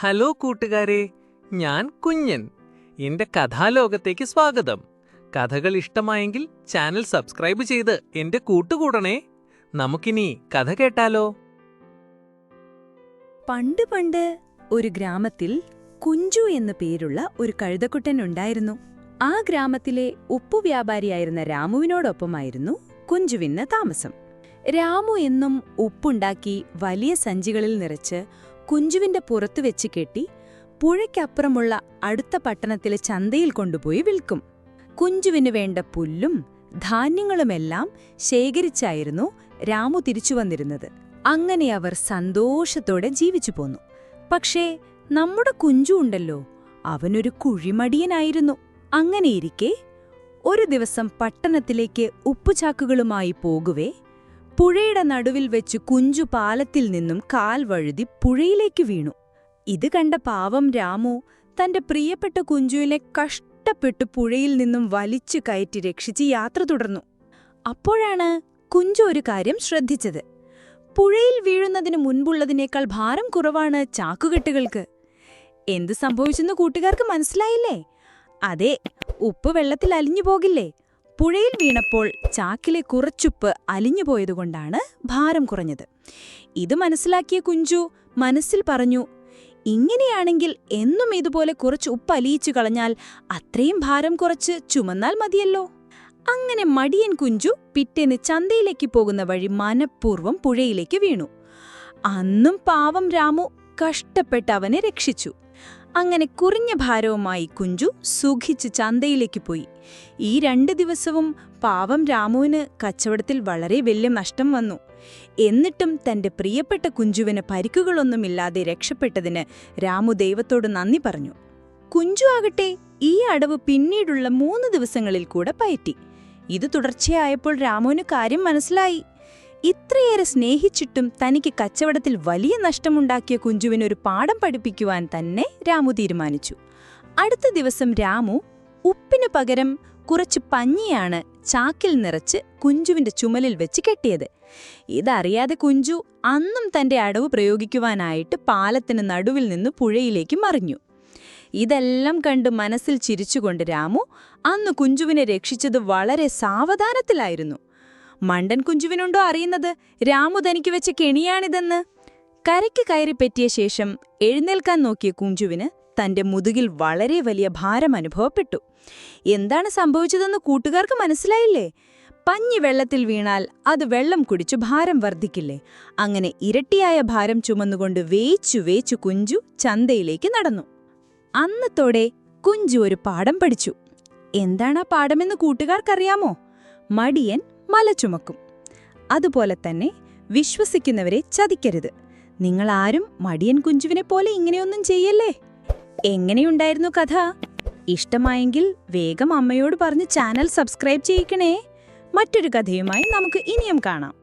Hello കൂട്ടുകാരെ, ഞാൻ കുഞ്ഞൻ. എന്റെ കഥാലോകത്തേക്ക് സ്വാഗതം. കഥകൾ ഇഷ്ടമായെങ്കിൽ ചാനൽ സബ്സ്ക്രൈബ് ചെയ്ത് എന്റെ കൂട്ടുകൂടണേ. നമുക്കിനി കഥ കേട്ടാലോ? പണ്ട് പണ്ട് ഒരു ഗ്രാമത്തിൽ കുഞ്ചു എന്നു പേരുള്ള ഒരു കഴുതക്കുട്ടൻ ഉണ്ടായിരുന്നു. ആ ഗ്രാമത്തിലെ ഉപ്പുവ്യാപാരിയായിരുന്ന രാമുവിനോടൊപ്പമായിരുന്നു കുഞ്ചുവിന് താമസം. രാമു എന്നും ഉപ്പുണ്ടാക്കി വലിയ സഞ്ചികളിൽ നിറച്ച് കുഞ്ചുവിന്റെ പുറത്തുവെച്ച് കെട്ടി പുഴയ്ക്കപ്പുറമുള്ള അടുത്ത പട്ടണത്തിലെ ചന്തയിൽ കൊണ്ടുപോയി വിൽക്കും. കുഞ്ചുവിന് വേണ്ട പുല്ലും ധാന്യങ്ങളുമെല്ലാം ശേഖരിച്ചായിരുന്നു രാമു തിരിച്ചു വന്നിരുന്നത്. അങ്ങനെ അവർ സന്തോഷത്തോടെ ജീവിച്ചു പോന്നു. പക്ഷേ നമ്മുടെ കുഞ്ചു ഉണ്ടല്ലോ, അവനൊരു കുഴിമടിയനായിരുന്നു. അങ്ങനെയിരിക്കെ ഒരു ദിവസം പട്ടണത്തിലേക്ക് ഉപ്പുചാക്കുകളുമായി പോകുവേ പുഴയുടെ നടുവിൽ വെച്ച് കുഞ്ചു പാലത്തിൽ നിന്നും കാൽ വഴുതി പുഴയിലേക്ക് വീണു. ഇത് കണ്ട പാവം രാമു തന്റെ പ്രിയപ്പെട്ട കുഞ്ചുവിനെ കഷ്ടപ്പെട്ടു പുഴയിൽ നിന്നും വലിച്ചു കയറ്റി രക്ഷിച്ച് യാത്ര തുടർന്നു. അപ്പോഴാണ് കുഞ്ചു ഒരു കാര്യം ശ്രദ്ധിച്ചത്. പുഴയിൽ വീഴുന്നതിന് മുൻപുള്ളതിനേക്കാൾ ഭാരം കുറവാണ് ചാക്കുകെട്ടുകൾക്ക്. എന്തു സംഭവിച്ചെന്ന് കൂട്ടുകാർക്ക് മനസ്സിലായില്ലേ? അതെ, ഉപ്പ് വെള്ളത്തിൽ അലിഞ്ഞു പോകില്ലേ? പുഴയിൽ വീണപ്പോൾ ചാക്കിലെ കുറച്ചുപ്പ് അലിഞ്ഞുപോയതുകൊണ്ടാണ് ഭാരം കുറഞ്ഞത്. ഇത് മനസ്സിലാക്കിയ കുഞ്ചു മനസ്സിൽ പറഞ്ഞു, ഇങ്ങനെയാണെങ്കിൽ എന്നും ഇതുപോലെ കുറച്ച് ഉപ്പ് അലിയിച്ചു കളഞ്ഞാൽ അത്രയും ഭാരം കുറച്ച് ചുമന്നാൽ മതിയല്ലോ. അങ്ങനെ മടിയൻ കുഞ്ചു പിറ്റേന്ന് ചന്തയിലേക്ക് പോകുന്ന വഴി മനഃപൂർവ്വം പുഴയിലേക്ക് വീണു. അന്നും പാവം രാമു കഷ്ടപ്പെട്ട് അവനെ രക്ഷിച്ചു. അങ്ങനെ കുറഞ്ഞ ഭാരവുമായി കുഞ്ചു സുഖിച്ച് ചന്തയിലേക്ക് പോയി. ഈ 2 ദിവസവും പാവം രാമുവിന് കച്ചവടത്തിൽ വളരെ വലിയ നഷ്ടം വന്നു. എന്നിട്ടും തന്റെ പ്രിയപ്പെട്ട കുഞ്ചുവിന് പരിക്കുകളൊന്നുമില്ലാതെ രക്ഷപ്പെട്ടതിന് രാമു ദൈവത്തോട് നന്ദി പറഞ്ഞു. കുഞ്ചു ആകട്ടെ ഈ അടവ് പിന്നീടുള്ള 3 ദിവസങ്ങളിൽ കൂടെ പയറ്റി. ഇത് തുടർച്ചയായപ്പോൾ രാമുവിന് കാര്യം മനസ്സിലായി. ഇത്രയേറെ സ്നേഹിച്ചിട്ടും തനിക്ക് കച്ചവടത്തിൽ വലിയ നഷ്ടമുണ്ടാക്കിയ കുഞ്ചുവിനൊരു പാഠം പഠിപ്പിക്കുവാൻ തന്നെ രാമു തീരുമാനിച്ചു. അടുത്ത ദിവസം രാമു ഉപ്പിനു പകരം കുറച്ച് പഞ്ഞിയാണ് ചാക്കിൽ നിറച്ച് കുഞ്ചുവിന്റെ ചുമലിൽ വെച്ച് കെട്ടിയത്. ഇതറിയാതെ കുഞ്ചു അന്നും തന്റെ അടവ് പ്രയോഗിക്കുവാനായിട്ട് പാലത്തിന് നടുവിൽ നിന്ന് പുഴയിലേക്ക് മറിഞ്ഞു. ഇതെല്ലാം കണ്ട് മനസ്സിൽ ചിരിച്ചുകൊണ്ട് രാമു അന്ന് കുഞ്ചുവിനെ രക്ഷിച്ചത് വളരെ സാവധാനത്തിലായിരുന്നു. മണ്ടൻ കുഞ്ചുവിനുണ്ടോ അറിയുന്നത് രാമു തനിക്ക് വെച്ച കെണിയാണിതെന്ന്? കരയ്ക്ക് കയറിപ്പറ്റിയ ശേഷം എഴുന്നേൽക്കാൻ നോക്കിയ കുഞ്ചുവിന് തന്റെ മുതുകിൽ വളരെ വലിയ ഭാരം അനുഭവപ്പെട്ടു. എന്താണ് സംഭവിച്ചതെന്ന് കൂട്ടുകാർക്ക് മനസ്സിലായില്ലേ? പഞ്ഞി വെള്ളത്തിൽ വീണാൽ അത് വെള്ളം കുടിച്ചു ഭാരം വർദ്ധിക്കില്ലേ? അങ്ങനെ ഇരട്ടിയായ ഭാരം ചുമന്നുകൊണ്ട് വേച്ചു കുഞ്ചു ചന്തയിലേക്ക് നടന്നു. അന്നത്തോടെ കുഞ്ചു ഒരു പാഠം പഠിച്ചു. എന്താണ് ആ പാഠമെന്ന് കൂട്ടുകാർക്കറിയാമോ? മടിയൻ മല ചുമക്കും. അതുപോലെ തന്നെ വിശ്വസിക്കുന്നവരെ ചതിക്കരുത്. നിങ്ങളാരും മടിയൻ കുഞ്ചുവിനെ പോലെ ഇങ്ങനെയൊന്നും ചെയ്യല്ലേ. എങ്ങനെയുണ്ടായിരുന്നു കഥ? ഇഷ്ടമായെങ്കിൽ വേഗം അമ്മയോട് പറഞ്ഞ് ചാനൽ സബ്സ്ക്രൈബ് ചെയ്യിക്കണേ. മറ്റൊരു കഥയുമായി നമുക്ക് ഇനിയും കാണാം.